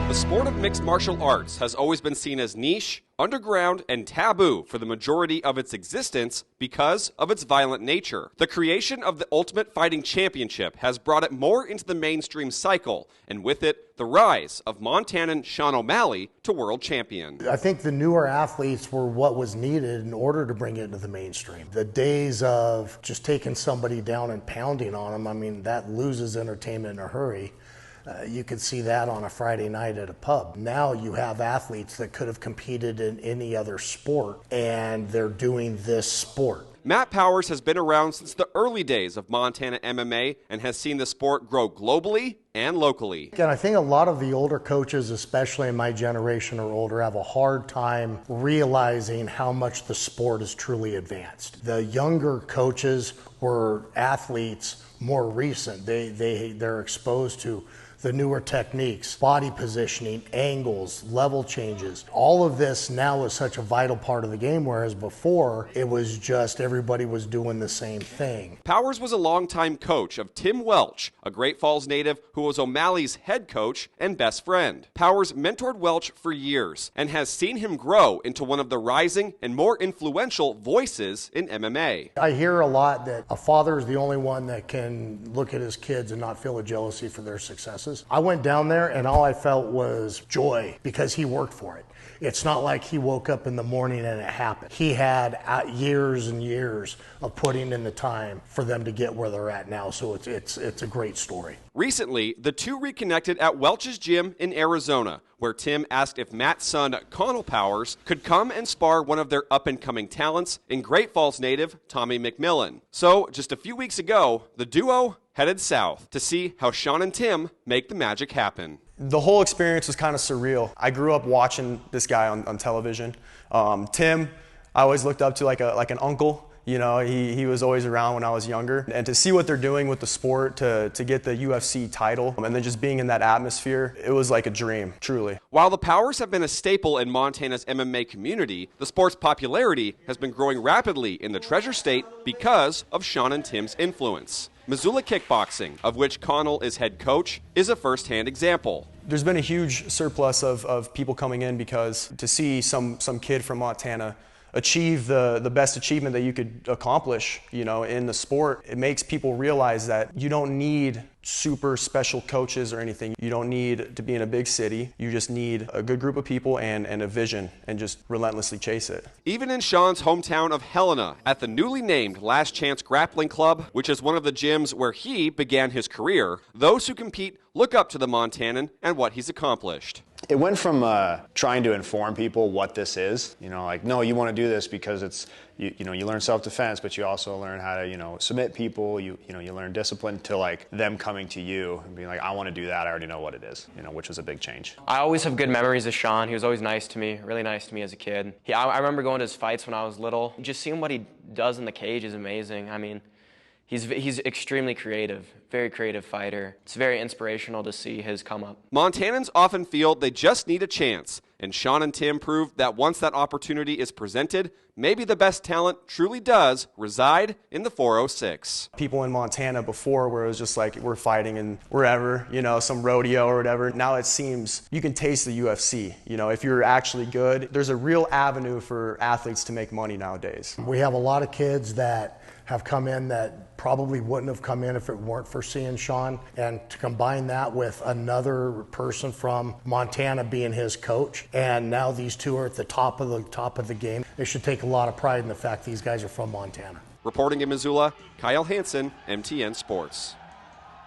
The sport of mixed martial arts has always been seen as niche, underground, and taboo for the majority of its existence because of its violent nature. The creation of the Ultimate Fighting Championship has brought it more into the mainstream cycle, and with it, the rise of Montanan Sean O'Malley to world champion. I think the newer athletes were what was needed in order to bring it into the mainstream. The days of just taking somebody down and pounding on them, I mean, that loses entertainment in a hurry. You could see that on a Friday night at a pub. Now you have athletes that could have competed in any other sport, and they're doing this sport. Matt Powers has been around since the early days of Montana MMA and has seen the sport grow globally and locally. And I think a lot of the older coaches, especially in my generation or older, have a hard time realizing how much the sport is truly advanced. The younger coaches were athletes more recent. They're exposed to the newer techniques, body positioning, angles, level changes. All of this now is such a vital part of the game, whereas before it was just everybody was doing the same thing. Powers was a longtime coach of Tim Welch, a Great Falls native who was O'Malley's head coach and best friend. Powers mentored Welch for years and has seen him grow into one of the rising and more influential voices in MMA. I hear a lot that a father is the only one that can look at his kids and not feel a jealousy for their successes. I went down there and all I felt was joy because he worked for it. It's not like he woke up in the morning and it happened. He had years and years of putting in the time for them to get where they're at now, so it's a great story. Recently, the two reconnected at Welch's gym in Arizona, where Tim asked if Matt's son, Connell Powers, could come and spar one of their up-and-coming talents in Great Falls native Tommy McMillan. So, just a few weeks ago, the duo headed south to see how Sean and Tim make the magic happen. The whole experience was kind of surreal. I grew up watching this guy on television. Tim, I always looked up to like an uncle. You know, he was always around when I was younger. And to see what they're doing with the sport, to get the UFC title, and then just being in that atmosphere, it was like a dream, truly. While the Powers have been a staple in Montana's MMA community, the sport's popularity has been growing rapidly in the Treasure State because of Sean and Tim's influence. Missoula Kickboxing, of which Connell is head coach, is a first-hand example. There's been a huge surplus of people coming in because to see some kid from Montana achieve the best achievement that you could accomplish, you know, in the sport, it makes people realize that you don't need super special coaches or anything. You don't need to be in a big city. You just need a good group of people and a vision and just relentlessly chase it. Even in Sean's hometown of Helena, at the newly named Last Chance Grappling Club, which is one of the gyms where he began his career, those who compete look up to the Montanan and what he's accomplished. It went from trying to inform people what this is, you know, like, no, you want to do this because it's, you know, you learn self-defense, but you also learn how to, you know, submit people, you learn discipline, to like them coming to you and being like, I want to do that, I already know what it is, you know, which was a big change. I always have good memories of Sean. He was always nice to me, really nice to me as a kid. I remember going to his fights when I was little. Just seeing what he does in the cage is amazing. I mean, He's extremely creative, very creative fighter. It's very inspirational to see his come up. Montanans often feel they just need a chance, and Sean and Tim proved that once that opportunity is presented, maybe the best talent truly does reside in the 406. People in Montana before, where it was just like we're fighting in wherever, you know, some rodeo or whatever. Now it seems you can taste the UFC. You know, if you're actually good, there's a real avenue for athletes to make money nowadays. We have a lot of kids that have come in that probably wouldn't have come in if it weren't for seeing Sean, and to combine that with another person from Montana being his coach, and now these two are at the top of the game. They should take a lot of pride in the fact these guys are from Montana. Reporting in Missoula, Kyle Hansen, MTN Sports.